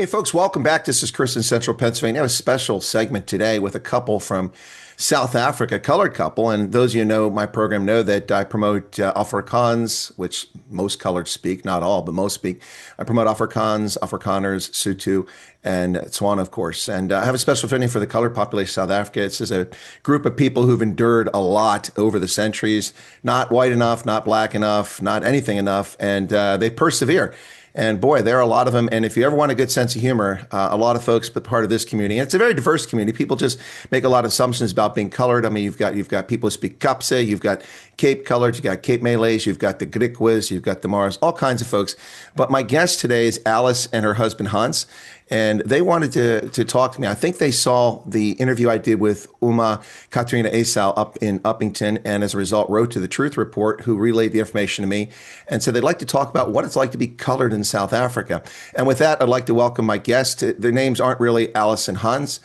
Hey, folks, welcome back. This is Chris in Central Pennsylvania. I have a special segment today with a couple from South Africa, colored couple. And those of you who know my program know that I promote Afrikaans, which most colored speak, not all, but most speak. I promote Afrikaans, Afrikaners, Sotho, and Tswana, of course. And I have a special affinity for the colored population of South Africa. It's just a group of people who've endured a lot over the centuries, not white enough, not black enough, not anything enough, and they persevere. And boy, there are a lot of them. And if you ever want a good sense of humor, a lot of folks, but part of this community, and it's a very diverse community. People just make a lot of assumptions about being colored. I mean, you've got people who speak Kapse, you've got Cape Colored, you've got Cape Malays, you've got the Griquas, you've got the Mars, all kinds of folks. But my guest today is Alice and her husband Hans. And they wanted to talk to me. I think they saw the interview I did with Uma Katrina Esau up in Uppington, and as a result wrote to the Truth Report, who relayed the information to me and said they'd like to talk about what it's like to be colored in South Africa. And with that, I'd like to welcome my guests. Their names aren't really Alice and Hans.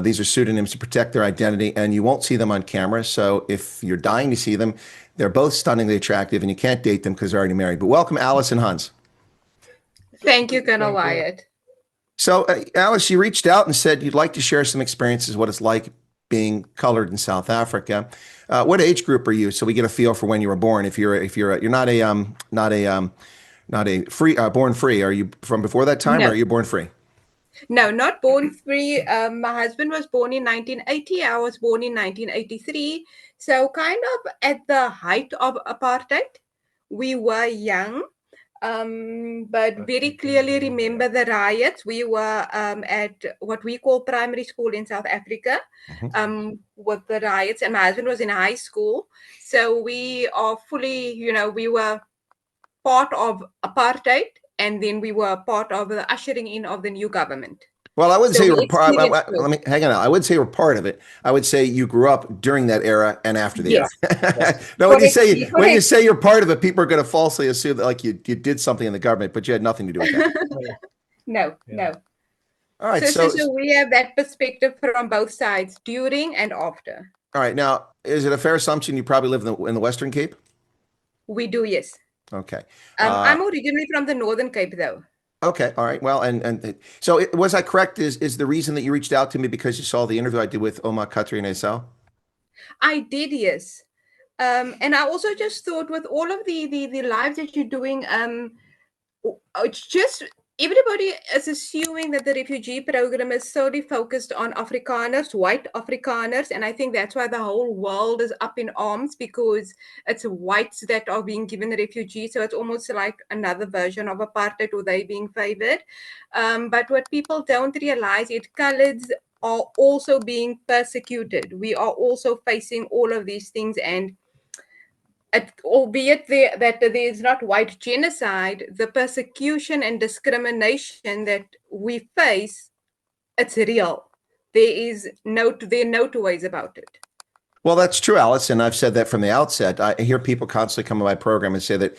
These are pseudonyms to protect their identity, and you won't see them on camera. So if you're dying to see them, they're both stunningly attractive, and you can't date them because they're already married. But welcome, Alice and Hans. Thank you, Colonel Wyatt. So, Alice, you reached out and said you'd like to share some experiences, what it's like being colored in South Africa. What age group are you? So we get a feel for when you were born. You're not a free born free. Are you from before that time, No. or are you born free? No, not born free. My husband was born in 1980. I was born in 1983. So kind of at the height of apartheid. We were young. But very clearly remember the riots. We were at what we call primary school in South Africa with the riots, and my husband was in high school. So we are fully, we were part of apartheid, and then we were part of the ushering in of the new government. Well, I wouldn't say you were part. Let me hang on. I wouldn't say you were part of it. I would say you grew up during that era and after the era. No, when you say you're part of it, people are going to falsely assume that like you did something in the government, but you had nothing to do with that. No. All right. So we have that perspective from both sides, during and after. All right. Now, is it a fair assumption you probably live in the Western Cape? We do, yes. Okay. I'm originally from the Northern Cape, though. Okay. All right. Well, and so was I correct? Is the reason that you reached out to me because you saw the interview I did with Uma Katrina Esau? I did, yes. And I also just thought with all of the lives that you're doing, it's just everybody is assuming that the refugee program is solely focused on Afrikaners, white Afrikaners. And I think that's why the whole world is up in arms, because it's whites that are being given the refugee. So it's almost like another version of apartheid, or they being favored. But what people don't realize is coloreds are also being persecuted. We are also facing all of these things, and albeit that there is not white genocide, the persecution and discrimination that we face, it's real. There are no two ways about it. Well, that's true, Alice, and I've said that from the outset. I hear people constantly come to my program and say that,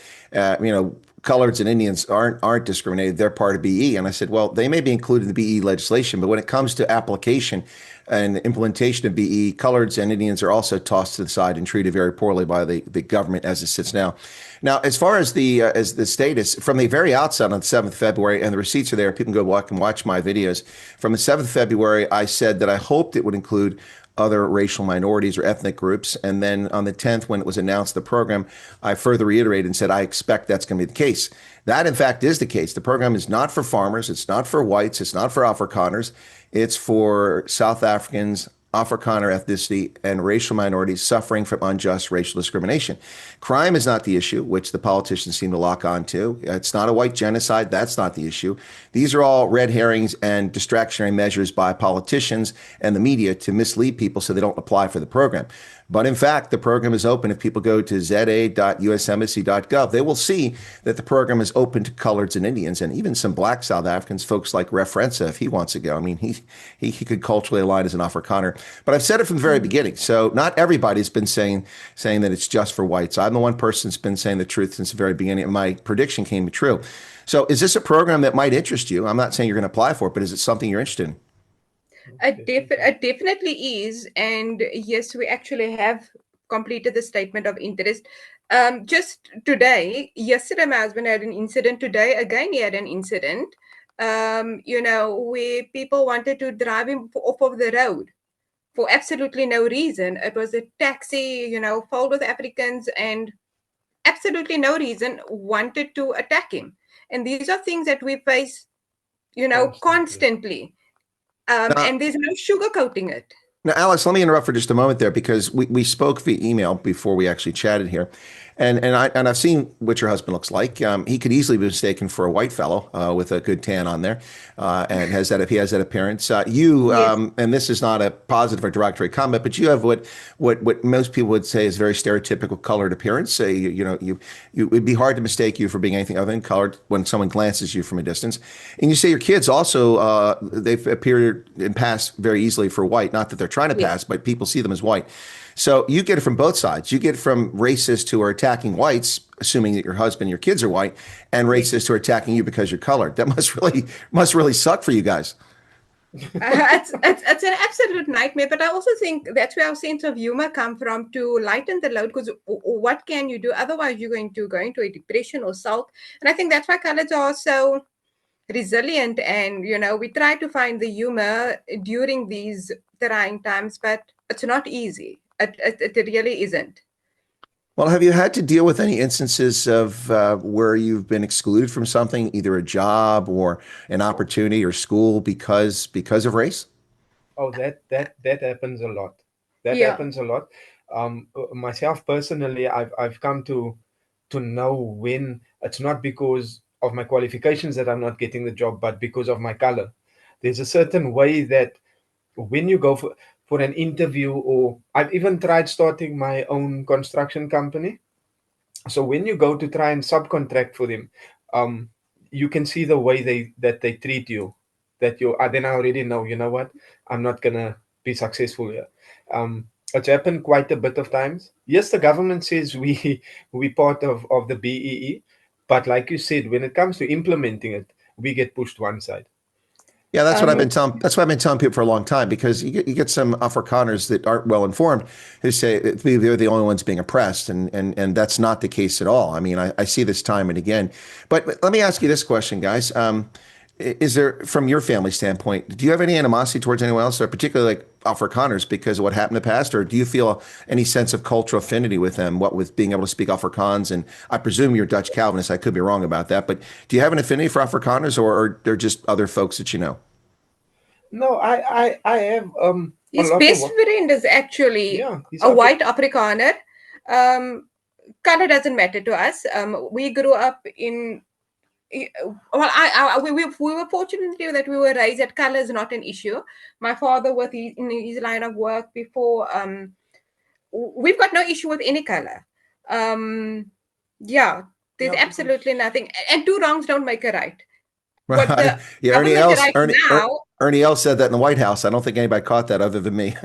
coloreds and Indians aren't discriminated. They're part of BE. And I said, well, they may be included in the BE legislation, but when it comes to application and implementation of BE, coloreds and Indians are also tossed to the side and treated very poorly by the government as it sits now. Now, as far as the status, from the very outset on the 7th of February, and the receipts are there, people can go back and watch my videos. From the 7th of February, I said that I hoped it would include other racial minorities or ethnic groups. And then on the 10th, when it was announced the program, I further reiterated and said, I expect that's going to be the case. That, in fact, is the case. The program is not for farmers. It's not for whites. It's not for Afrikaners. It's for South Africans, Afrikaner ethnicity, and racial minorities suffering from unjust racial discrimination. Crime is not the issue, which the politicians seem to lock on to. It's not a white genocide. That's not the issue. These are all red herrings and distractionary measures by politicians and the media to mislead people so they don't apply for the program. But in fact, the program is open. If people go to za.usembassy.gov, they will see that the program is open to coloreds and Indians, and even some black South Africans, folks like Referenza, if he wants to go. I mean, he could culturally align as an Afrikaner. But I've said it from the very beginning. So not everybody's been saying that it's just for whites. I'm the one person that's been saying the truth since the very beginning, and my prediction came true. So is this a program that might interest you? I'm not saying you're going to apply for it, but is it something you're interested in? It definitely is. And yes, we actually have completed the statement of interest. Just yesterday, my husband had an incident. Today, again, he had an incident. where people wanted to drive him off of the road for absolutely no reason. It was a taxi, filled with Africans, and absolutely no reason wanted to attack him. And these are things that we face, constantly. Now, And there's no sugarcoating it. now, Alex, let me interrupt for just a moment there because we spoke via email before we actually chatted here, and I've seen what your husband looks like. He could easily be mistaken for a white fellow with a good tan on there, and he has that appearance. Yes. And this is not a positive or derogatory comment, but you have what most people would say is very stereotypical colored appearance. It would be hard to mistake you for being anything other than colored when someone glances you from a distance. And you say your kids also they've appeared and passed very easily for white. Not that they're trying to Yes. pass, but people see them as white. So you get it from both sides. You get it from racists who are attacking whites, assuming that your husband, your kids are white, and racists who are attacking you because you're colored. That must really suck for you guys. It's an absolute nightmare, but I also think that's where our sense of humor come from, to lighten the load, because what can you do? Otherwise, you're going to go into a depression or sulk. And I think that's why coloreds are so resilient, and we try to find the humor during these trying times, but it's not easy. It really isn't. Well, have you had to deal with any instances of where you've been excluded from something, either a job or an opportunity or school because of race? Oh, that happens a lot. That Yeah. happens a lot. Myself personally, I've come to know when it's not because of my qualifications that I'm not getting the job, but because of my color. There's a certain way that when you go for an interview, or I've even tried starting my own construction company. So when you go to try and subcontract for them, you can see the way they treat you. That you then I already know. You know what? I'm not gonna be successful here. It's happened quite a bit of times. Yes, the government says we part of the BEE, but like you said, when it comes to implementing it, we get pushed one side. Yeah, that's what I've been Um, telling. That's what I've been telling people for a long time because you get some Afrikaners that aren't well informed who say they're the only ones being oppressed, and that's not the case at all. I mean, I see this time and again. But let me ask you this question, guys. Is there, from your family standpoint, do you have any animosity towards anyone else, or particularly like Afrikaners because of what happened in the past, or do you feel any sense of cultural affinity with them, what with being able to speak Afrikaans? And I presume you're Dutch Calvinist. I could be wrong about that, but do you have an affinity for Afrikaners, or they're just other folks that you know? No, I have a his lot of best friend is actually yeah. He's a white Afrikaner. Color doesn't matter to us. We grew up in. Well, we were fortunate that we were raised that color is not an issue. My father, in his line of work before, we've got no issue with any color. Yeah, there's Yeah, absolutely nothing, and two wrongs don't make a right. What the Yeah, government right now. Ernie Els said that in the White House. I don't think anybody caught that other than me.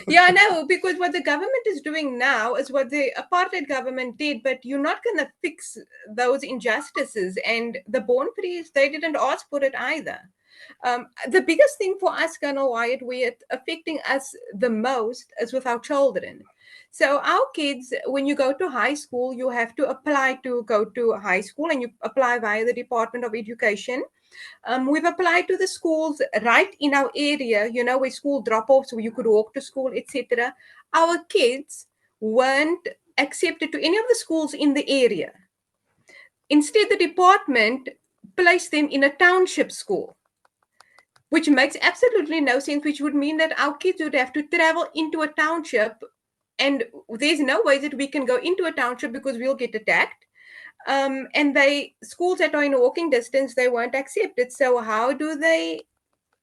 Yeah, I know, because what the government is doing now is what the apartheid government did, but you're not going to fix those injustices. And the born frees, they didn't ask for it either. The biggest thing for us, Colonel Wyatt, affecting us the most is with our children. So our kids, when you go to high school, you have to apply to go to high school, and you apply via the Department of Education. We've applied to the schools right in our area, where school drop-offs, where you could walk to school, etc. Our kids weren't accepted to any of the schools in the area. Instead, the department placed them in a township school, which makes absolutely no sense, which would mean that our kids would have to travel into a township, and there's no way that we can go into a township because we'll get attacked. And schools that are in walking distance, they weren't accepted. So how do they?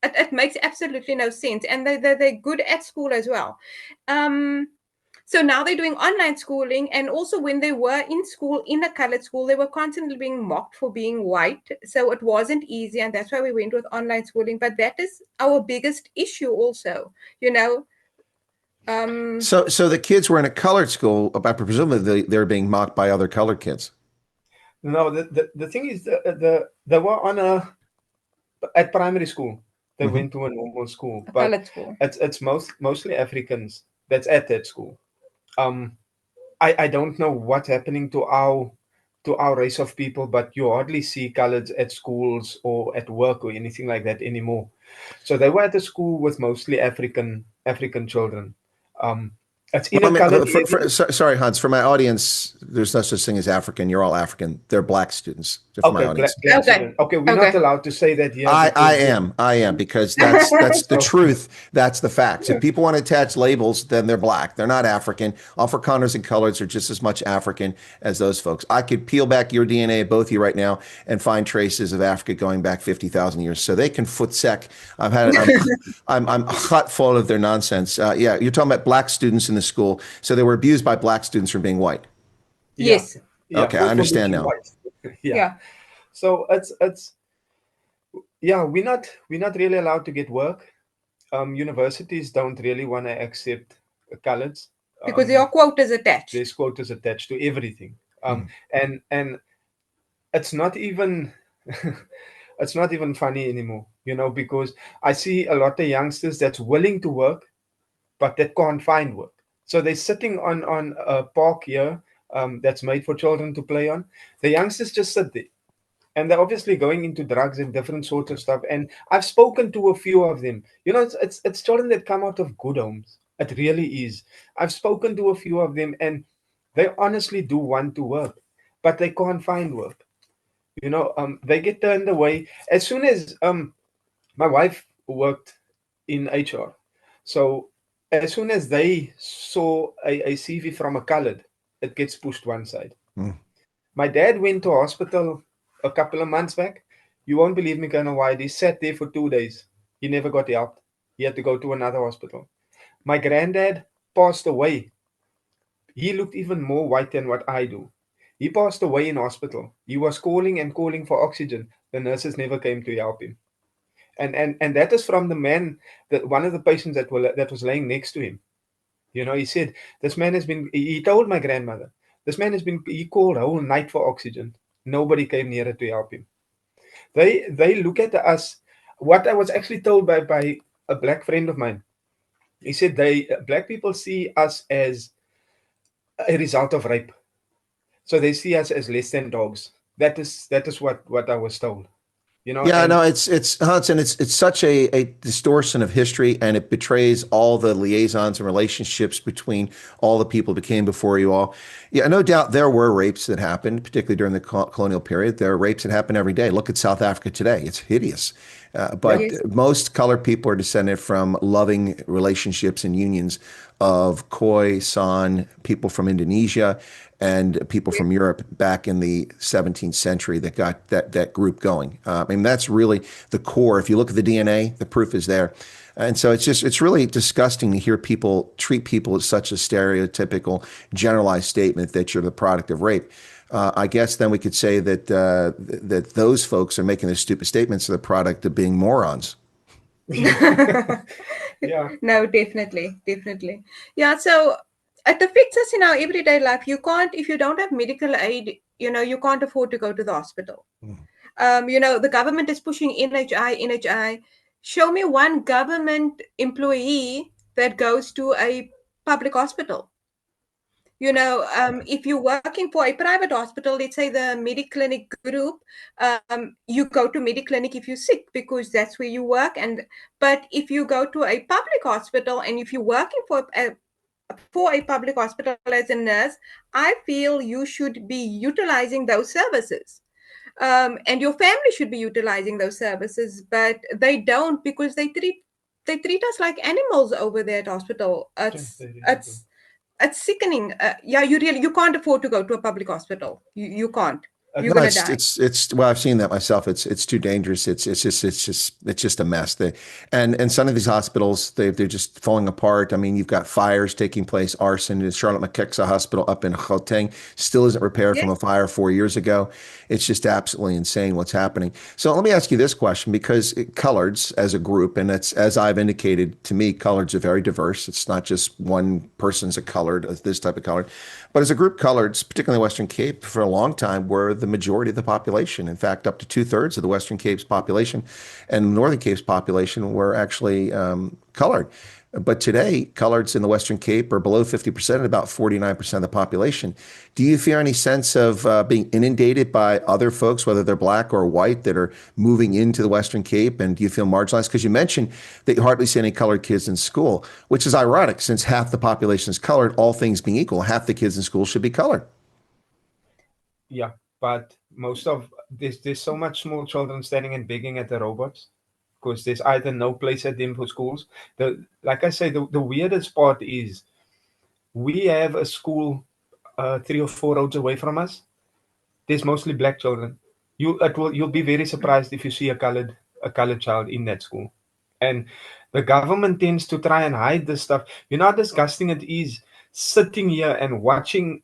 It makes absolutely no sense, and they're good at school as well. So now they're doing online schooling, and also when they were in school, in a colored school, they were constantly being mocked for being white. So it wasn't easy, and that's why we went with online schooling. But that is our biggest issue also, So the kids were in a colored school, but presumably they're being mocked by other colored kids. No, the thing is, they were at primary school. They Mhm. went to a normal school, a but colored school. it's mostly Africans that's at that school. I don't know what's happening to to our race of people, but you hardly see coloreds at schools or at work or anything like that anymore. So they were at a school with mostly African children. Um, it's in Well, a colored area. sorry, Hans, for my audience, there's no such thing as African. You're all African. They're black students. So for my Okay, audience. black Okay. student. Okay, we're not Okay. allowed to say that here. I because am because that's the Okay. truth. That's the facts. If people want to attach labels, then they're black. They're not African. Afrikaners and coloreds are just as much African as those folks. I could peel back your DNA, both of you right now, and find traces of Africa going back 50,000 years. So they can foot sec. I'm hot full of their nonsense. Yeah, you're talking about black students in the school. So they were abused by black students for being white. Yeah, Yes. yeah, Okay, I understand looking now. white. Yeah. Yeah. So it's yeah, we're not really allowed to get work. Universities don't really want to accept coloreds. Because your quote is attached. There's quotas attached to everything. And it's not even it's not even funny anymore, because I see a lot of youngsters that's willing to work, but that can't find work. So they're sitting on a park here that's made for children to play on. The youngsters just sit there. And they're obviously going into drugs and different sorts of stuff. And I've spoken to a few of them. It's children that come out of good homes. It really is. I've spoken to a few of them, and they honestly do want to work, but they can't find work. They get turned away as soon as my wife worked in HR. So as soon as they saw a CV from a colored, it gets pushed one side. My dad went to hospital a couple of months back. You won't believe me, Colonel White. He sat there for 2 days. He never got help. He had to go to another hospital. My granddad passed away. He looked even more white than what I do. He passed away in hospital. He was calling and calling for oxygen. The nurses never came to help him. And that is from the man, that one of the patients that was laying next to him. He said, this man has been, he told my grandmother, this man has been, he called a whole night for oxygen. Nobody came nearer to help him. They look at us. What I was actually told by a black friend of mine, he said black people see us as a result of rape. So they see us as less than dogs. That is what I was told. Yeah, and no, it's Hudson. It's such a distortion of history, and it betrays all the liaisons and relationships between all the people that came before you all. Yeah, no doubt there were rapes that happened, particularly during the colonial period. There are rapes that happen every day. Look at South Africa today; it's hideous. But Yes. most colored people are descended from loving relationships and unions of Khoi, San, people from Indonesia, and people from Europe back in the 17th century that got that group going. I mean, that's really the core. If you look at the DNA, the proof is there. And so it's really disgusting to hear people treat people as such a stereotypical, generalized statement that you're the product of rape. I guess then we could say that that those folks are making those stupid statements are the product of being morons. yeah, No, definitely. Yeah, so it affects us in our everyday life. You can't, if you don't have medical aid, you can't afford to go to the hospital. The government is pushing NHI. Show me one government employee that goes to a public hospital. If you're working for a private hospital, let's say the Mediclinic group, you go to Mediclinic if you're sick because that's where you work. But if you go to a public hospital and if you're working for a public hospital as a nurse, I feel you should be utilizing those services. And your family should be utilizing those services, but they don't because they treat us like animals over there at hospital. It's sickening. You can't afford to go to a public hospital. You can't. You're No, gonna die. it's well, I've seen that myself. It's too dangerous. It's just a mess. And some of these hospitals, they're just falling apart. I mean, you've got fires taking place, arson. The Charlotte McKexa Hospital up in Gauteng still isn't repaired from a fire 4 years ago. It's just absolutely insane what's happening. So let me ask you this question, because coloreds as a group, and it's as I've indicated, to me, coloreds are very diverse. It's not just one person's a colored, this type of colored, but as a group, coloreds, particularly Western Cape, for a long time were the majority of the population. In fact, up to 2/3 of the Western Cape's population and Northern Cape's population were actually colored. But today, coloreds in the Western Cape are below 50% at about 49% of the population. Do you feel any sense of being inundated by other folks, whether they're black or white, that are moving into the Western Cape? And do you feel marginalized? Because you mentioned that you hardly see any colored kids in school, which is ironic since half the population is colored, all things being equal, half the kids in school should be colored. Yeah, but most of there's so much small children standing and begging at the robots because there's either no place at them for schools. Like I say, the weirdest part is we have a school 3 or 4 roads away from us. There's mostly black children. You'll be very surprised if you see a colored child in that school. And the government tends to try and hide this stuff. You know how disgusting it is sitting here and watching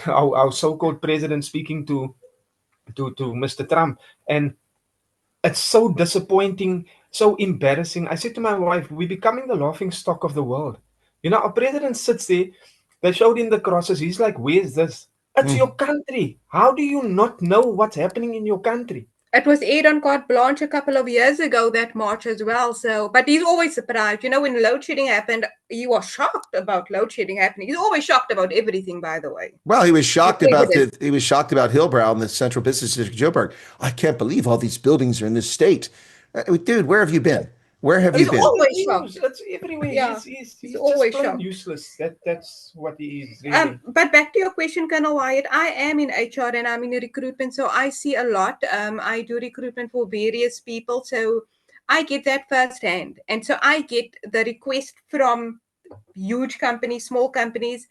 our so-called president speaking to Mr. Trump, and it's so disappointing, so embarrassing. I said to my wife, we're becoming the laughing stock of the world. You know, our president sits there, they showed him the crosses. He's like, where's this? It's your country. How do you not know what's happening in your country? It was aired on Carte Blanche a couple of years ago, that march as well. So, but he's always surprised. You know, when load shedding happened, he was shocked about load shedding happening. He's always shocked about everything, by the way. Well, he was shocked The about president. he was shocked about Hillbrow in the Central Business District of Joburg. I can't believe all these buildings are in this state. Dude, where have you been? Where have you He's been? always News, shocked. it's everywhere. Yeah, He's he's just always plain shocked. useless. That's what he is, really. But back to your question, Colonel Wyatt, I am in HR and I'm in recruitment, so I see a lot. I do recruitment for various people, so I get that firsthand. And so I get the request from huge companies, small companies,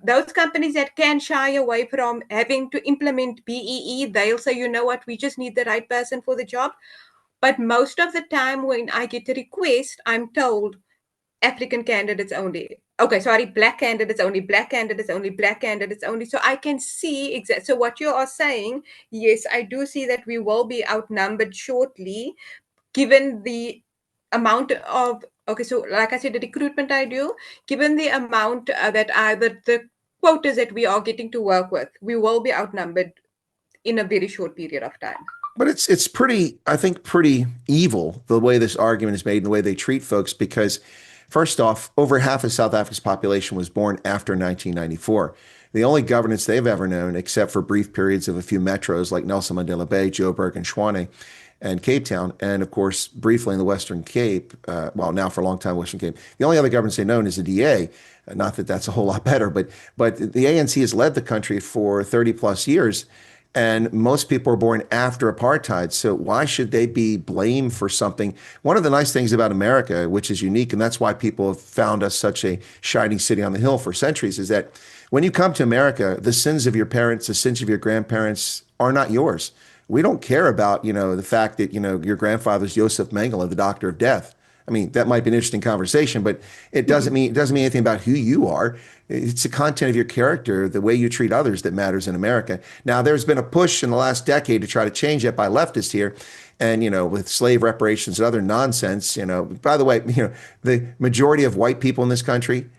those companies that can shy away from having to implement BEE, they'll say, you know what, we just need the right person for the job. But most of the time when I get a request, I'm told African candidates only. Okay, sorry, black candidates only, black candidates only, black candidates only. So I can see exactly. So what you are saying, yes, I do see that we will be outnumbered shortly, given the amount of, okay, so like I said, the recruitment I do, given the amount the quotas that we are getting to work with, we will be outnumbered in a very short period of time. But it's pretty, I think, pretty evil the way this argument is made and the way they treat folks, because first off, over half of South Africa's population was born after 1994. The only governance they've ever known, except for brief periods of a few metros like Nelson Mandela Bay, Joburg, and Tshwane, and Cape Town, and of course, briefly in the Western Cape, well, now for a long time, Western Cape. The only other governance they've known is the DA. Not that that's a whole lot better, but the ANC has led the country for 30 plus years. And most people are born after apartheid. So why should they be blamed for something? One of the nice things about America, which is unique, and that's why people have found us such a shining city on the hill for centuries, is that when you come to America, the sins of your parents, the sins of your grandparents are not yours. We don't care about, the fact that, your grandfather's Joseph Mengele, the doctor of death. I mean, that might be an interesting conversation, but it doesn't mean anything about who you are. It's the content of your character, the way you treat others, that matters in America. Now, there's been a push in the last decade to try to change that by leftists here. And, with slave reparations and other nonsense, by the way, the majority of white people in this country,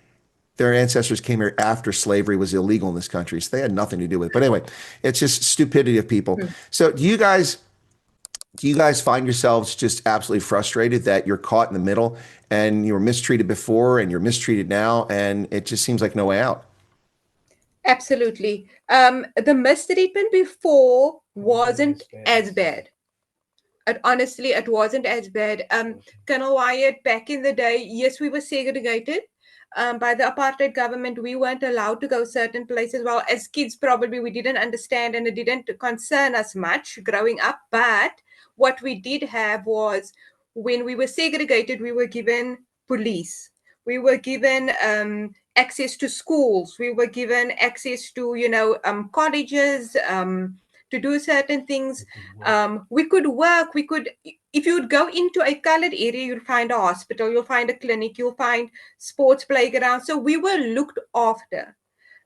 their ancestors came here after slavery was illegal in this country. So they had nothing to do with it. But anyway, it's just stupidity of people. So do you guys find yourselves just absolutely frustrated that you're caught in the middle and you were mistreated before and you're mistreated now, and it just seems like no way out? Absolutely. The mistreatment before wasn't as bad. Honestly, it wasn't as bad. Colonel Wyatt, back in the day, yes, we were segregated by the apartheid government. We weren't allowed to go certain places. Well, as kids, probably we didn't understand and it didn't concern us much growing up. But what we did have was, when we were segregated, we were given police. We were given access to schools. We were given access to, colleges, to do certain things. We could work. If you would go into a colored area, you'll find a hospital, you'll find a clinic, you'll find sports playground. So we were looked after.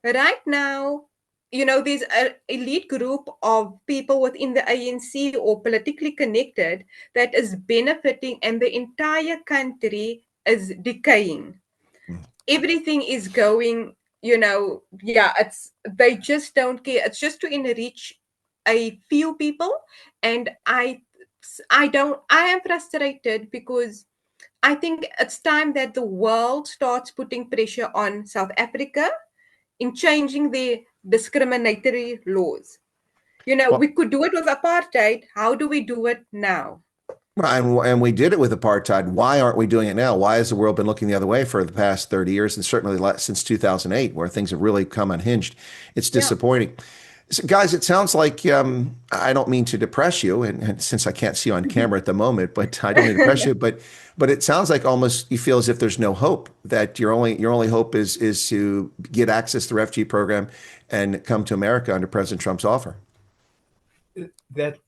Right now, there's an elite group of people within the ANC or politically connected that is benefiting, and the entire country is decaying. Everything is going, they just don't care. It's just to enrich a few people. And I am frustrated because I think it's time that the world starts putting pressure on South Africa in changing the discriminatory laws. Well, We could do it with apartheid. How do we do it now? and we did it with apartheid. Why aren't we doing it now? Why has the world been looking the other way for the past 30 years, and certainly since 2008, where things have really come unhinged? It's Yeah. disappointing. So, guys, it sounds like I don't mean to depress you, and since I can't see you on camera at the moment, but I don't mean to depress you, but it sounds like almost you feel as if there's no hope. That your only hope is to get access to the refugee program and come to America under President Trump's offer. That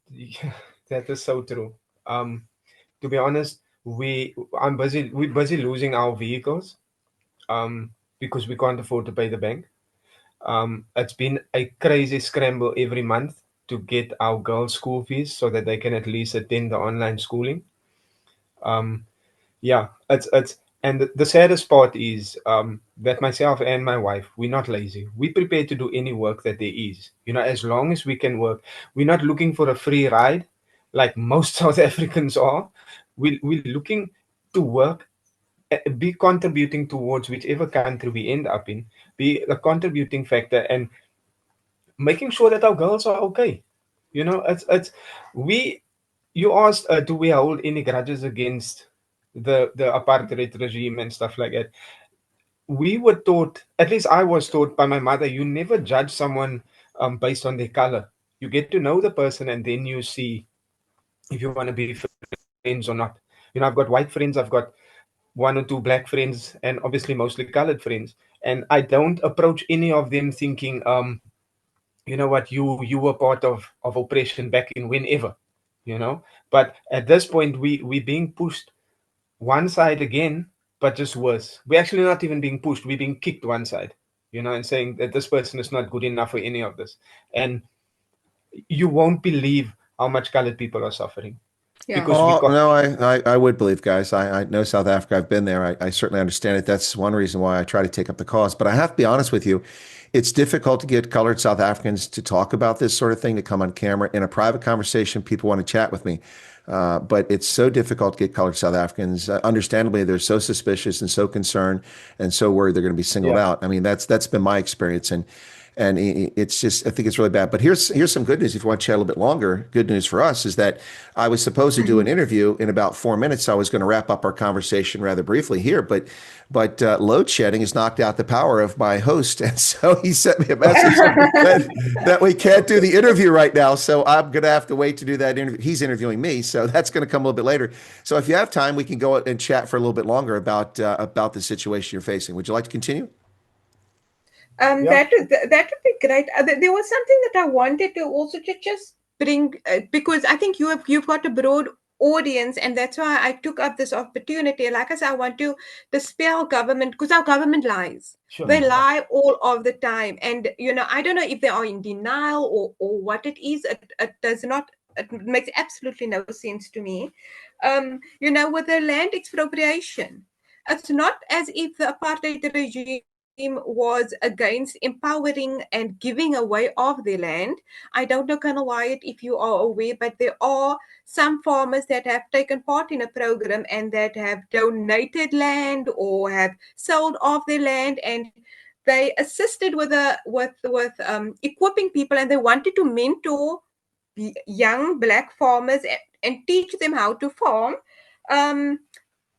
that is so true. To be honest, we're busy losing our vehicles because we can't afford to pay the bank. It's been a crazy scramble every month to get our girls' school fees so that they can at least attend the online schooling. Um, yeah, it's and the saddest part is that myself and my wife, we're not lazy. We're prepared to do any work that there is. As long as we can work. We're not looking for a free ride like most South Africans are. We're looking to work, be contributing towards whichever country we end up in, be a contributing factor, and making sure that our girls are okay. It's we. You asked, do we hold any grudges against the apartheid regime and stuff like that? We were taught, at least I was taught by my mother, you never judge someone based on their color. You get to know the person, and then you see if you want to be friends or not. I've got white friends, I've got one or two black friends, and obviously mostly colored friends. And I don't approach any of them thinking, you know what, you were part of oppression back in whenever, But at this point, we're being pushed one side again, but just worse. We're actually not even being pushed, we're being kicked one side, and saying that this person is not good enough for any of this. And you won't believe how much colored people are suffering Yeah. because we Oh, got. no, I would believe, guys. I know South Africa. I've been there. I certainly understand it. That's one reason why I try to take up the cause. But I have to be honest with you. It's difficult to get colored South Africans to talk about this sort of thing, to come on camera. In a private conversation, people want to chat with me. But it's so difficult to get colored South Africans. Understandably, they're so suspicious and so concerned and so worried they're going to be singled Yeah. out. I mean, that's been my experience. And it's just, I think it's really bad. But here's some good news. If you want to chat a little bit longer, good news for us is that I was supposed to do an interview in about 4 minutes. So I was going to wrap up our conversation rather briefly here, but load shedding has knocked out the power of my host, and so he sent me a message that we can't do the interview right now. So I'm going to have to wait to do that interview. He's interviewing me, so that's going to come a little bit later. So if you have time, we can go and chat for a little bit longer about the situation you're facing. Would you like to continue? Yeah. That would be great. There was something that I wanted to also just bring because I think you've got a broad audience, and that's why I took up this opportunity. Like I said, I want to dispel government, because our government lies. Sure. They lie all of the time, and I don't know if they are in denial or what it is. It does not. It makes absolutely no sense to me. With the land expropriation, it's not as if the apartheid regime was against empowering and giving away of the land. I don't know, Colonel Wyatt, if you are aware, but there are some farmers that have taken part in a program and that have donated land or have sold off their land, and they assisted with equipping people, and they wanted to mentor young black farmers and teach them how to farm.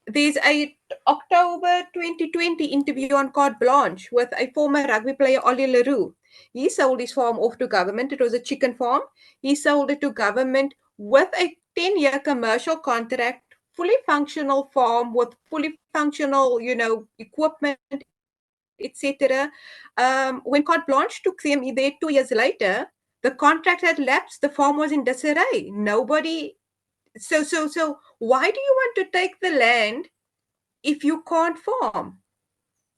There's a October 2020 interview on Carte Blanche with a former rugby player, Ollie Leroux. He sold his farm off to government. It was a chicken farm. He sold it to government with a 10-year commercial contract, fully functional farm with fully functional, equipment, etc. When Carte Blanche took them there 2 years later, the contract had lapsed. The farm was in disarray. Nobody. So why do you want to take the land if you can't farm?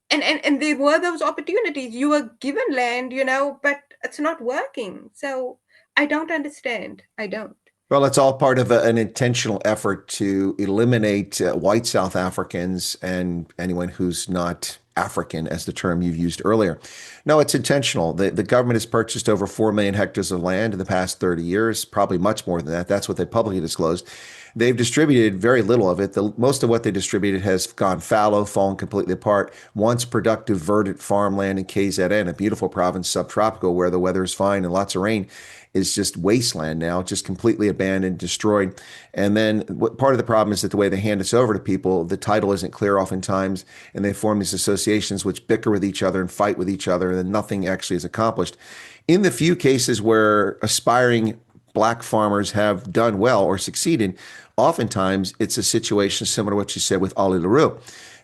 And there were those opportunities. You were given land, but it's not working. So I don't understand. I don't. Well, it's all part of an intentional effort to eliminate white South Africans and anyone who's not African, as the term you've used earlier. No, it's intentional. The government has purchased over 4 million hectares of land in the past 30 years, probably much more than that. That's what they publicly disclosed. They've distributed very little of it. Most of what they distributed has gone fallow, fallen completely apart. Once productive, verdant farmland in KZN, a beautiful province, subtropical, where the weather is fine and lots of rain, is just wasteland now, just completely abandoned, destroyed. And then part of the problem is that the way they hand this over to people, the title isn't clear oftentimes, and they form these associations which bicker with each other and fight with each other, and then nothing actually is accomplished. In the few cases where aspiring Black farmers have done well or succeeded, oftentimes it's a situation similar to what you said with Ali LaRue.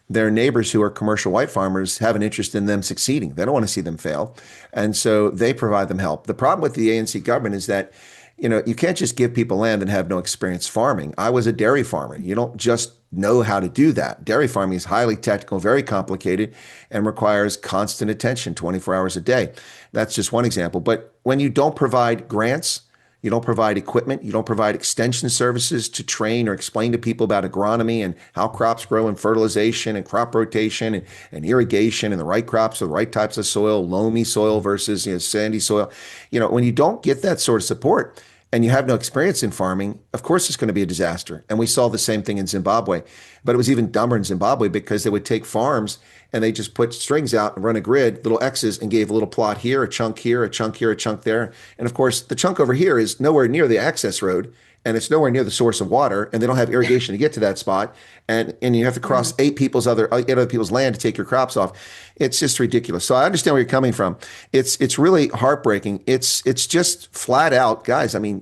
Their neighbors who are commercial white farmers have an interest in them succeeding. They don't want to see them fail. And so they provide them help. The problem with the ANC government is that, you can't just give people land and have no experience farming. I was a dairy farmer. You don't just know how to do that. Dairy farming is highly technical, very complicated, and requires constant attention 24 hours a day. That's just one example. But when you don't provide grants, you don't provide equipment. You don't provide extension services to train or explain to people about agronomy and how crops grow and fertilization and crop rotation and irrigation and the right crops, the right types of soil, loamy soil versus sandy soil. When you don't get that sort of support and you have no experience in farming, of course it's going to be a disaster. And we saw the same thing in Zimbabwe. But it was even dumber in Zimbabwe because they would take farms and they just put strings out and run a grid, little X's, and gave a little plot here, a chunk here, a chunk here, a chunk there. And of course, the chunk over here is nowhere near the access road, and it's nowhere near the source of water, and they don't have irrigation to get to that spot. And you have to cross eight other people's land to take your crops off. It's just ridiculous. So I understand where you're coming from. It's really heartbreaking. It's just flat out, guys. I mean,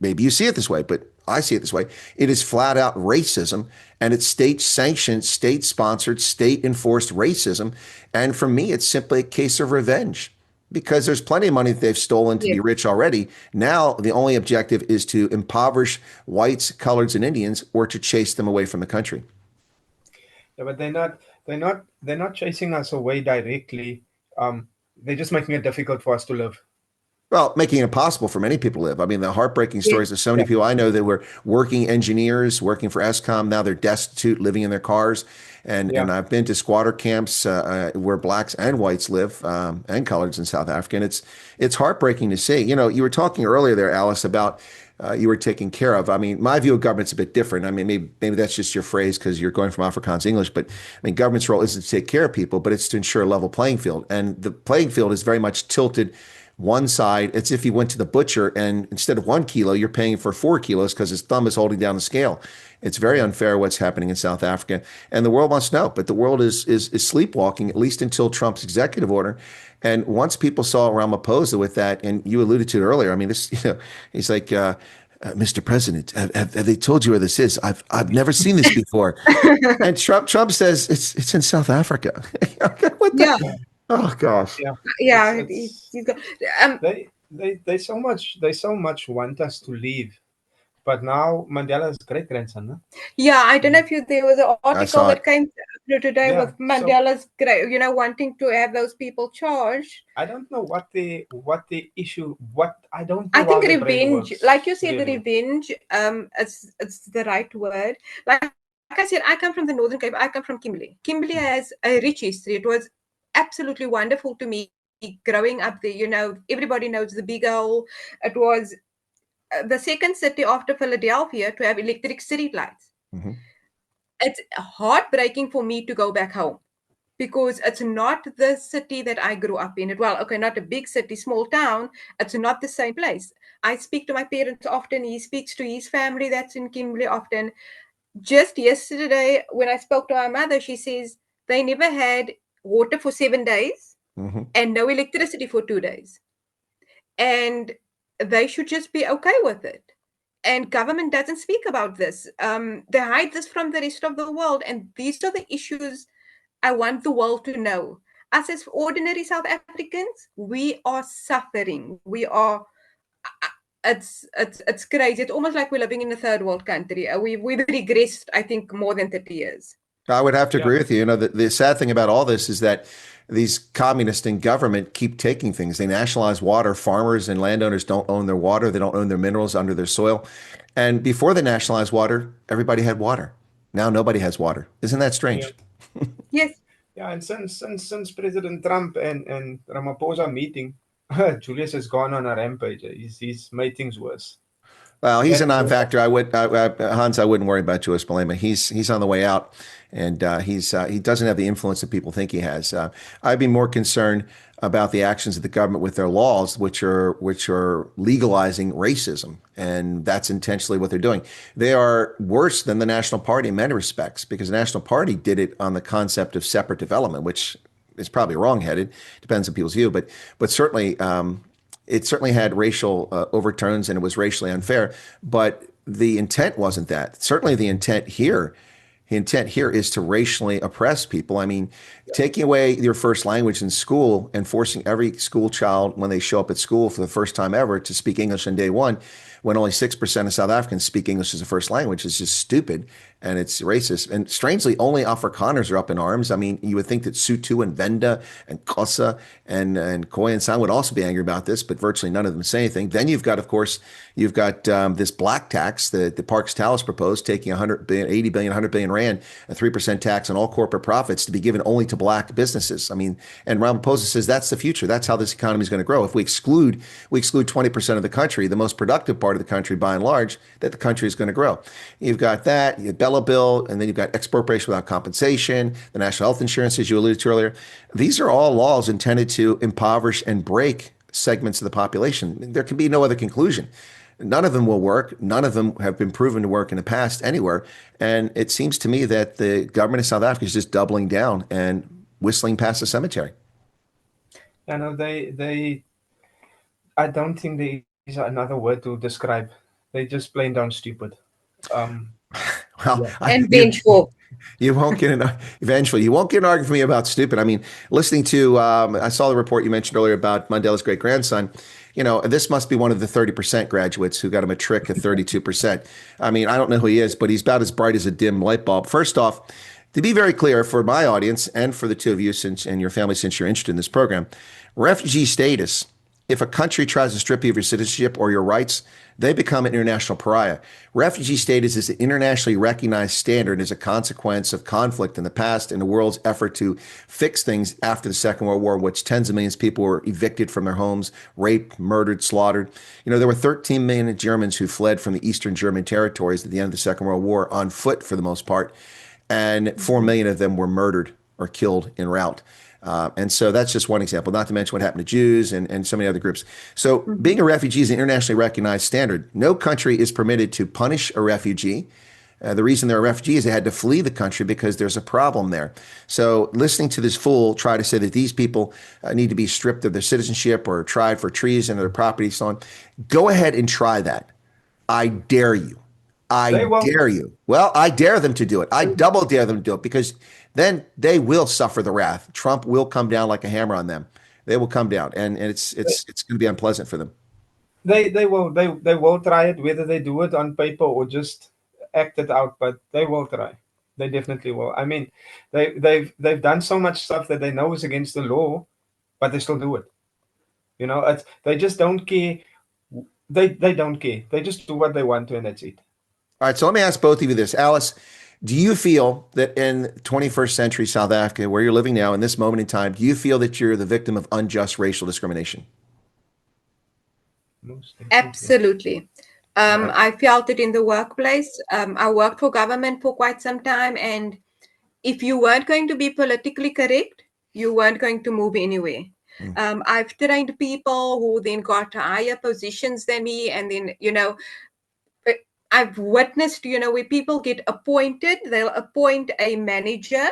maybe you see it this way, but I see it this way. It is flat out racism, and it's state sanctioned, state sponsored, state enforced racism. And for me, it's simply a case of revenge because there's plenty of money that they've stolen to be rich already. Now, the only objective is to impoverish whites, coloreds, and Indians, or to chase them away from the country. Yeah, but they're not chasing us away directly. They're just making it difficult for us to live. Well, making it impossible for many people to live. I mean, the heartbreaking stories of so many people I know that were working engineers, working for ESCOM. Now they're destitute, living in their cars. And I've been to squatter camps where blacks and whites live, and coloreds in South Africa. And it's heartbreaking to see. You were talking earlier there, Alice, about you were taken care of. I mean, my view of government's a bit different. I mean, maybe that's just your phrase because you're going from Afrikaans to English. But I mean, government's role isn't to take care of people, but it's to ensure a level playing field. And the playing field is very much tilted one side. It's if you went to the butcher and instead of 1 kilo, you're paying for 4 kilos because his thumb is holding down the scale. It's very unfair what's happening in South Africa, and the world wants to know. But the world is sleepwalking, at least until Trump's executive order. And once people saw Ramaphosa with that, and you alluded to it earlier. I mean, this, he's like, Mr. President, have they told you where this is? I've never seen this before. And Trump says it's in South Africa. What the? Oh gosh. They so much want us to leave, but now Mandela's great grandson. Huh? Yeah, I don't know if there was an article that came through today with Mandela's wanting to have those people charged. I don't know what the issue. I don't know. I think revenge, like you said, the revenge. It's the right word. Like I said, I come from the Northern Cape. I come from Kimberley. Kimberley has a rich history. It was absolutely wonderful to me growing up there. Everybody knows the Big Hole. It was the second city after Philadelphia to have electric street lights. Mm-hmm. It's heartbreaking for me to go back home because it's not the city that I grew up in. Not a big city, small town. It's not the same place. I speak to my parents often. He speaks to his family that's in Kimberley often. Just yesterday, when I spoke to my mother, she says they never had water for 7 days and no electricity for 2 days. And they should just be okay with it. And government doesn't speak about this. They hide this from the rest of the world. And these are the issues I want the world to know. Us as ordinary South Africans, we are suffering. It's crazy. It's almost like we're living in a third world country. We've regressed, I think, more than 30 years. I would have to agree with you. The sad thing about all this is that these communists in government keep taking things. They nationalize water. Farmers and landowners don't own their water. They don't own their minerals under their soil. And before they nationalized water, everybody had water. Now nobody has water. Isn't that strange? Yes. Yeah, and since President Trump and Ramaphosa meeting, Julius has gone on a rampage. He's made things worse. Well, he's a Very, very non-factor. Hans, I wouldn't worry about Joyce Malema. He's on the way out, and he doesn't have the influence that people think he has. I'd be more concerned about the actions of the government with their laws, which are legalizing racism, and that's intentionally what they're doing. They are worse than the National Party in many respects because the National Party did it on the concept of separate development, which is probably wrong-headed. Depends on people's view, but certainly. It certainly had racial overtones and it was racially unfair, but the intent wasn't that. Certainly the intent here is to racially oppress people. I mean, taking away your first language in school and forcing every school child when they show up at school for the first time ever to speak English on day one, when only 6% of South Africans speak English as a first language, is just stupid and it's racist. And strangely, only Afrikaners are up in arms. I mean, you would think that Sotho and Venda and Xhosa and Khoi and San would also be angry about this, but virtually none of them say anything. Then you've got, of course, this black tax that the Parks Talis proposed, taking 100 billion, 80 billion, 100 billion rand, a 3% tax on all corporate profits to be given only to black businesses. I mean, and Ramaphosa says that's the future. That's how this economy is going to grow. If we exclude 20% of the country, the most productive part of the country by and large, that the country is going to grow. You've got that, you have Bella Bill, and then you've got expropriation without compensation, the national health insurance, as you alluded to earlier. These are all laws intended to impoverish and break segments of the population. There can be no other conclusion. None of them will work. None of them have been proven to work in the past anywhere. And it seems to me that the government of South Africa is just doubling down and whistling past the cemetery. You know, I don't think there is another word to describe. They're just plain down stupid. Well, Yeah. And vengeful. you won't get an eventually. You won't get an argument from me about stupid. I mean, listening to I saw the report you mentioned earlier about Mandela's great grandson. You know, this must be one of the 30% graduates who got a matric at 32%. I mean, I don't know who he is, but he's about as bright as a dim light bulb. First off, to be very clear for my audience and for the two of you and your family, since you're interested in this program, refugee status, if a country tries to strip you of your citizenship or your rights, they become an international pariah. Refugee status is an internationally recognized standard as a consequence of conflict in the past and the world's effort to fix things after the Second World War, in which tens of millions of people were evicted from their homes, raped, murdered, slaughtered. You know, there were 13 million Germans who fled from the Eastern German territories at the end of the Second World War on foot for the most part, and 4 million of them were murdered or killed en route. And so that's just one example, not to mention what happened to Jews and so many other groups. So being a refugee is an internationally recognized standard. No country is permitted to punish a refugee. The reason they're a refugee is they had to flee the country because there's a problem there. So listening to this fool try to say that these people need to be stripped of their citizenship or tried for treason or their property, so on, go ahead and try that. I dare you. I dare you. Well, I dare them to do it. I double dare them to do it because then they will suffer the wrath. Trump will come down like a hammer on them. They will come down, and it's going to be unpleasant for them. They will try it, whether they do it on paper or just act it out, but they will try. They definitely will. I mean, they've done so much stuff that they know is against the law, but they still do it. You know, they just don't care. They don't care. They just do what they want to, and that's it. All right, so let me ask both of you this. Alice, do you feel that in 21st century South Africa, where you're living now in this moment in time, do you feel that you're the victim of unjust racial discrimination? Absolutely. I felt it in the workplace. I worked for government for quite some time, and if you weren't going to be politically correct, you weren't going to move anywhere. I've trained people who then got higher positions than me, and then, you know, I've witnessed, you know, where people get appointed, they'll appoint a manager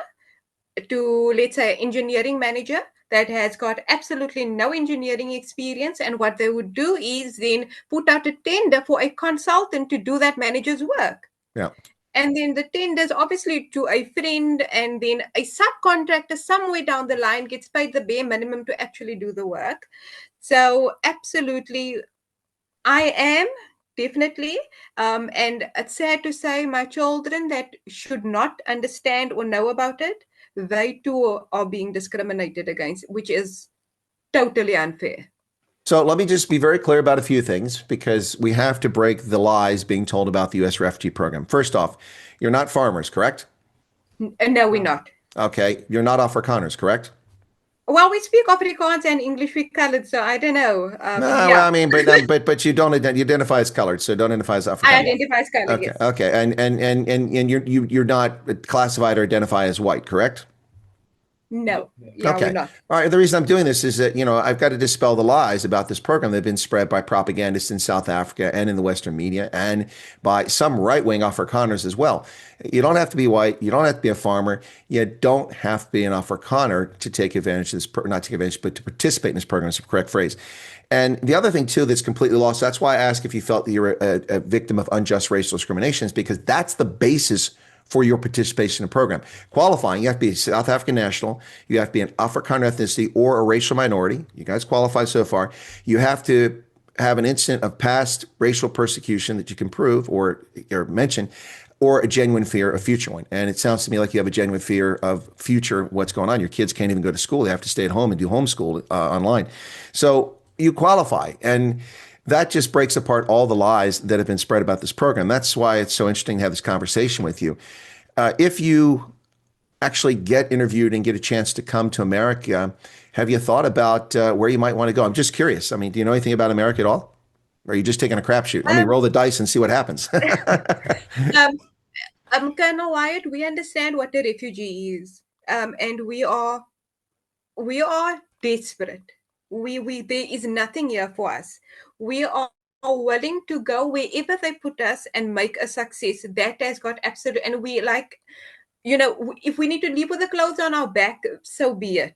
to, let's say, engineering manager that has got absolutely no engineering experience. And what they would do is then put out a tender for a consultant to do that manager's work. Yeah. And then the tenders obviously to a friend, and then a subcontractor somewhere down the line gets paid the bare minimum to actually do the work. So absolutely, I am. Definitely. And it's sad to say my children that should not understand or know about it, they too are being discriminated against, which is totally unfair. So let me just be very clear about a few things because we have to break the lies being told about the U.S. refugee program. First off, you're not farmers, correct? No, we're not. Okay, you're not Afrikaners, correct? Well, we speak Afrikaans and English with colored, so I don't know. No, well, Yeah, I mean, but you don't you identify as colored, so don't identify as I Afrikaner. identify as colored, Okay, yes. okay, and you're not classified or identify as white, correct? No, yeah, we're Okay. not. All right. The reason I'm doing this is that, I've got to dispel the lies about this program that have been spread by propagandists in South Africa and in the Western media and by some right-wing Afrikaners as well. You don't have to be white. You don't have to be a farmer. You don't have to be an Afrikaner to take advantage of this, not take advantage, but to participate in this program is the correct phrase. And the other thing, too, that's completely lost, that's why I ask if you felt that you're a victim of unjust racial discrimination, is because that's the basis for your participation in the program. Qualifying, you have to be a South African national, you have to be an Afrikaner ethnicity or a racial minority. You guys qualify so far. You have to have an incident of past racial persecution that you can prove or mention, or a genuine fear of future one. And it sounds to me like you have a genuine fear of future what's going on. Your kids can't even go to school. They have to stay at home and do homeschool online. So you qualify. And that just breaks apart all the lies that have been spread about this program. That's why it's so interesting to have this conversation with you. If you actually get interviewed and get a chance to come to America, have you thought about where you might want to go? I'm just curious. I mean, do you know anything about America at all? Or are you just taking a crapshoot? Let me roll the dice and see what happens. Colonel Wyatt, we understand what a refugee is, and we are desperate. We there is nothing here for us. We are willing to go wherever they put us and make a success. That has got absolute, and we like, if we need to live with the clothes on our back, so be it.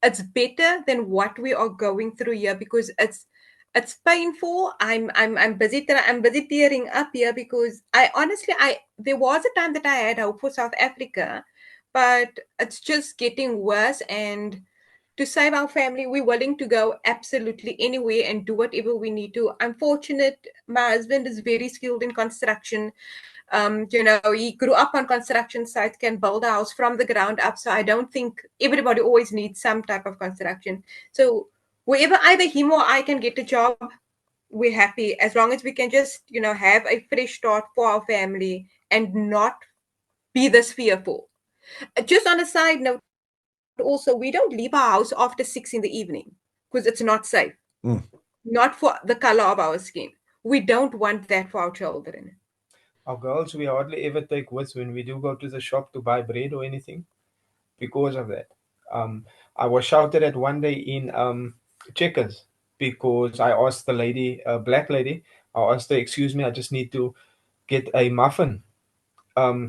It's better than what we are going through here because it's painful. I'm busy tearing up here because there was a time that I had hope for South Africa, but it's just getting worse. And to save our family, we're willing to go absolutely anywhere and do whatever we need to. I'm fortunate. My husband is very skilled in construction. He grew up on construction sites, can build a house from the ground up. So I don't think everybody always needs some type of construction. So wherever either him or I can get a job, we're happy as long as we can just, have a fresh start for our family and not be this fearful. Just on a side note, also, we don't leave our house after 6 in the evening because it's not safe. Mm. Not for the color of our skin. We don't want that for our children. Our girls, we hardly ever take with when we do go to the shop to buy bread or anything because of that. I was shouted at one day in Checkers because I asked the lady, a black lady, I asked her, excuse me, I just need to get a muffin.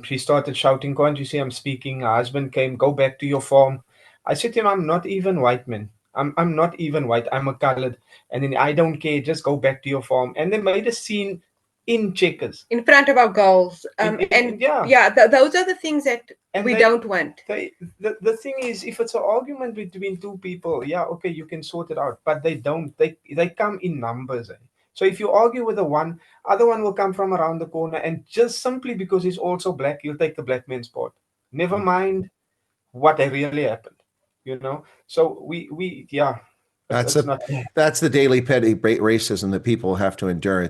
She started shouting, can't you see I'm speaking? Her husband came, go back to your farm. I said to him, I'm not even white, man. I'm not even white. I'm a colored. And then I don't care. Just go back to your farm. And they made a scene in Checkers. In front of our girls. Those are the things that we don't want. The thing is, if it's an argument between two people, yeah, okay, you can sort it out. But they don't. They come in numbers. So if you argue with the one, other one will come from around the corner, and just simply because he's also black, you'll take the black man's part. Never mind what really happened. So yeah. That's the daily petty racism that people have to endure.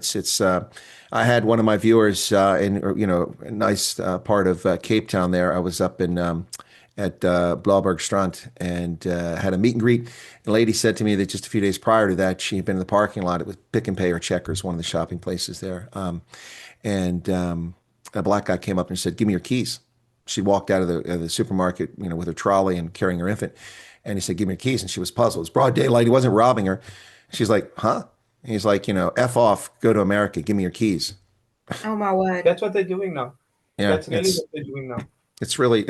I had one of my viewers in a nice part of Cape Town there. I was up in at Blaubergstrand and had a meet and greet. The lady said to me that just a few days prior to that, she had been in the parking lot. It was Pick and Pay or Checkers, one of the shopping places there. And a black guy came up and said, "Give me your keys." She walked out of the supermarket, with her trolley and carrying her infant. And he said, "Give me your keys." And she was puzzled. It was broad daylight. He wasn't robbing her. She's like, "Huh?" And he's like, F off, go to America, give me your keys. Oh my word. That's what they're doing now. Yeah, that's really what they're doing now. It's really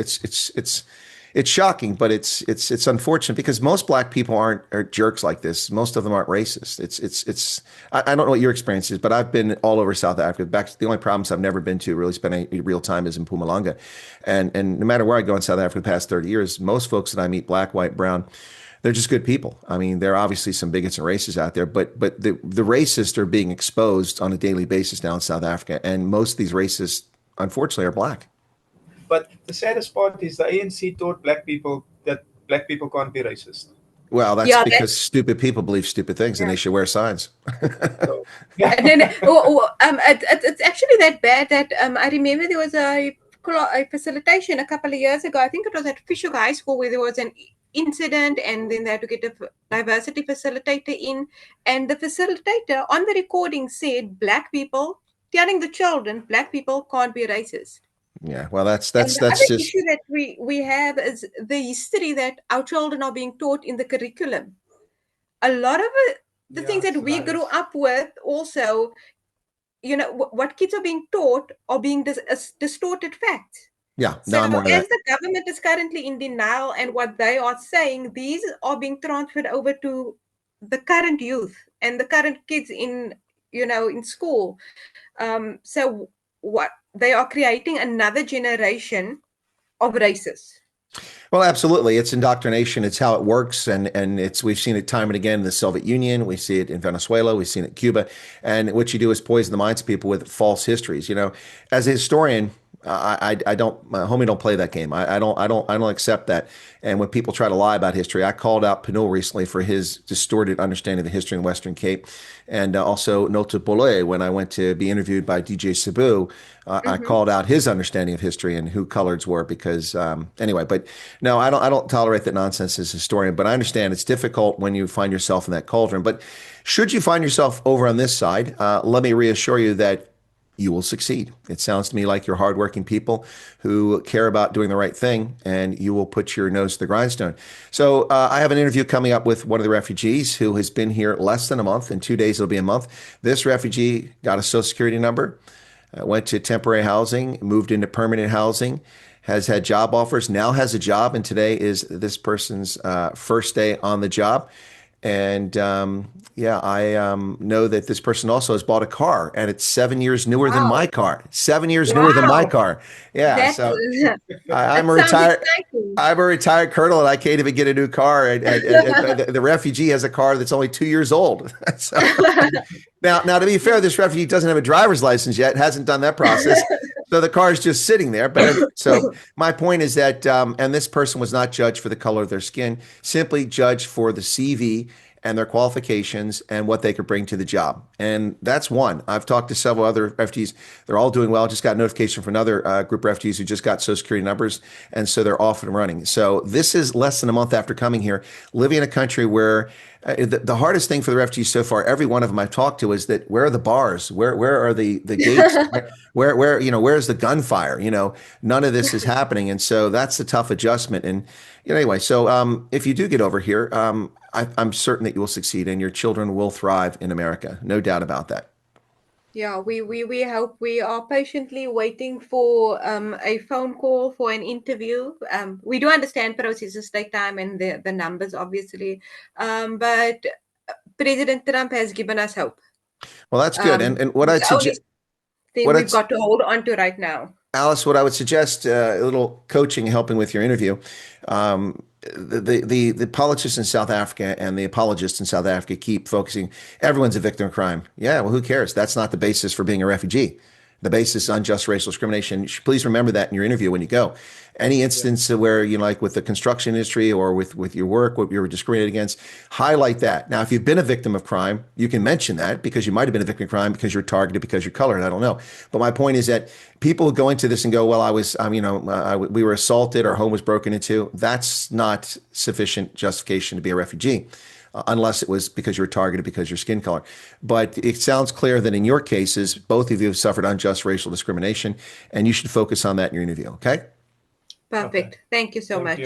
it's shocking, but it's unfortunate because most black people aren't jerks like this. Most of them aren't racist. I don't know what your experience is, but I've been all over South Africa. The only province I've never been to really spend any real time is in Mpumalanga, and no matter where I go in South Africa the past 30 years, most folks that I meet, black, white, brown, they're just good people. I mean, there are obviously some bigots and racists out there, but the racists are being exposed on a daily basis now in South Africa, and most of these racists, unfortunately, are black. But the saddest part is the ANC taught black people that black people can't be racist. Well, that's because stupid people believe stupid things, and they should wear signs. It's actually that bad that I remember there was a a facilitation a couple of years ago. I think it was at Fisher High School, where there was an incident, and then they had to get a diversity facilitator in, and the facilitator on the recording said, "Black people," telling the children, "Black people can't be racist." Yeah, well, that's And that's the that's other just issue that we have is the history that our children are being taught in the curriculum. A lot of the things that we grew up with also, what kids are being taught are being distorted facts. yeah. So No, I'm aware of as that. the government is currently in denial, and what they are saying, these are being transferred over to the current youth and the current kids in school. So what they are creating another generation of racists. Well, absolutely. It's indoctrination. It's how it works, and we've seen it time and again in the Soviet Union. We see it in Venezuela. We've seen it in Cuba. And what you do is poison the minds of people with false histories. As a historian, I don't, homie, don't play that game. I don't accept that. And when people try to lie about history, I called out Pinot recently for his distorted understanding of the history in the Western Cape, and also Nota Bole when I went to be interviewed by DJ Cebu. I called out his understanding of history and who coloreds were because anyway. But no, I don't tolerate that nonsense as a historian. But I understand it's difficult when you find yourself in that cauldron. But should you find yourself over on this side, let me reassure you that you will succeed. It sounds to me like you're hardworking people who care about doing the right thing, and you will put your nose to the grindstone. So I have an interview coming up with one of the refugees who has been here less than a month. In 2 days, it'll be a month. This refugee got a Social Security number, went to temporary housing, moved into permanent housing, has had job offers, now has a job, and today is this person's first day on the job. And yeah, I know that this person also has bought a car, and it's 7 years newer than my car. 7 years newer than my car. Yeah, That's, so that I'm a sounds retired. exciting. I'm a retired colonel, and I can't even get a new car. And the refugee has a car that's only 2 years old. So now, to be fair, this refugee doesn't have a driver's license yet; hasn't done that process. So the car is just sitting there. But so my point is that, and this person was not judged for the color of their skin, simply judged for the CV and their qualifications and what they could bring to the job. And that's one. I've talked to several other refugees. They're all doing well. Just got notification from another group of refugees who just got Social Security numbers. And so they're off and running. So this is less than a month after coming here, living in a country where the hardest thing for the refugees so far, every one of them I've talked to, is that where are the bars? Where are the gates? Where's the gunfire? None of this is happening. And so that's a tough adjustment. And anyway, so if you do get over here, I'm certain that you will succeed and your children will thrive in America. No doubt about that. Yeah, we hope. We are patiently waiting for a phone call for an interview. We do understand processes take time and the numbers, obviously, but President Trump has given us hope. Well, that's good. And what I'd suggest, thing we've got to hold on to right now. Alice, what I would suggest, a little coaching, helping with your interview. The politicians in South Africa and the apologists in South Africa keep focusing. Everyone's a victim of crime. Yeah, well, who cares? That's not the basis for being a refugee. The basis is unjust racial discrimination. Please remember that in your interview when you go. Any instance where, like with the construction industry or with your work, what you were discriminated against, highlight that. Now, if you've been a victim of crime, you can mention that because you might have been a victim of crime because you're targeted because you're colored. I don't know. But my point is that people who go into this and go, well, we were assaulted, our home was broken into. That's not sufficient justification to be a refugee. Unless it was because you were targeted because of your skin color. But it sounds clear that in your cases, both of you have suffered unjust racial discrimination, and you should focus on that in your interview, okay? Perfect. Okay. Thank you so much.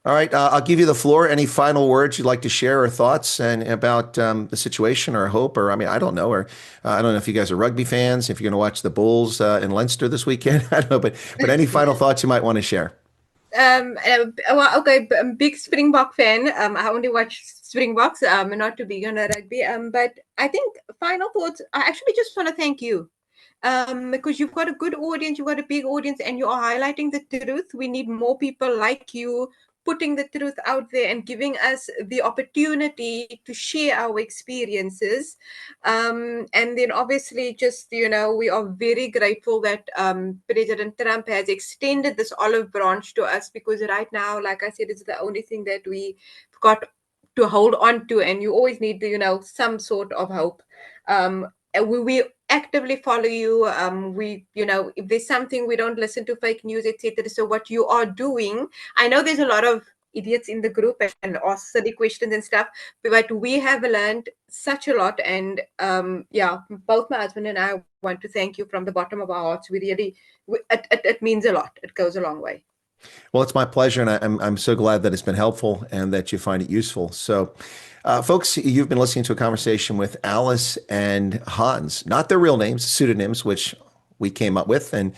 All right, I'll give you the floor. Any final words you'd like to share or thoughts and about the situation or hope? Or, I don't know. Or I don't know if you guys are rugby fans, if you're going to watch the Bulls in Leinster this weekend. I don't know, but any final thoughts you might want to share? Well, okay, I'm a big Springbok fan. I only watch Springboks, not to be on a rugby. But I think final thoughts, I actually just want to thank you. Because you've got a good audience, you've got a big audience, and you are highlighting the truth. We need more people like you putting the truth out there and giving us the opportunity to share our experiences. And then obviously just, we are very grateful that President Trump has extended this olive branch to us, because right now, like I said, it's the only thing that we got to hold on to, and you always need, some sort of hope. We actively follow you. We, if there's something, we don't listen to fake news, etc. So what you are doing, I know there's a lot of idiots in the group and ask silly questions and stuff, but we have learned such a lot. And yeah, both my husband and I want to thank you from the bottom of our hearts. It means a lot. It goes a long way. Well, it's my pleasure, and I'm so glad that it's been helpful and that you find it useful. So, folks, you've been listening to a conversation with Alice and Hans, not their real names, pseudonyms, which we came up with, and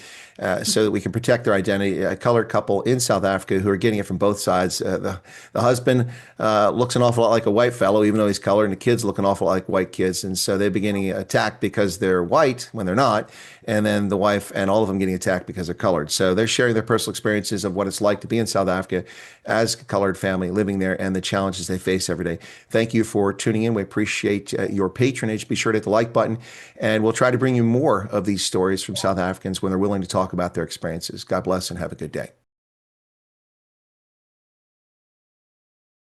so that we can protect their identity. A colored couple in South Africa who are getting it from both sides. The husband looks an awful lot like a white fellow, even though he's colored, and the kids look an awful lot like white kids. And so they're getting attacked because they're white when they're not. And then the wife and all of them getting attacked because they're colored. So they're sharing their personal experiences of what it's like to be in South Africa as a colored family living there and the challenges they face every day. Thank you for tuning in. We appreciate your patronage. Be sure to hit the like button, and we'll try to bring you more of these stories from South Africans when they're willing to talk about their experiences. God bless and have a good day.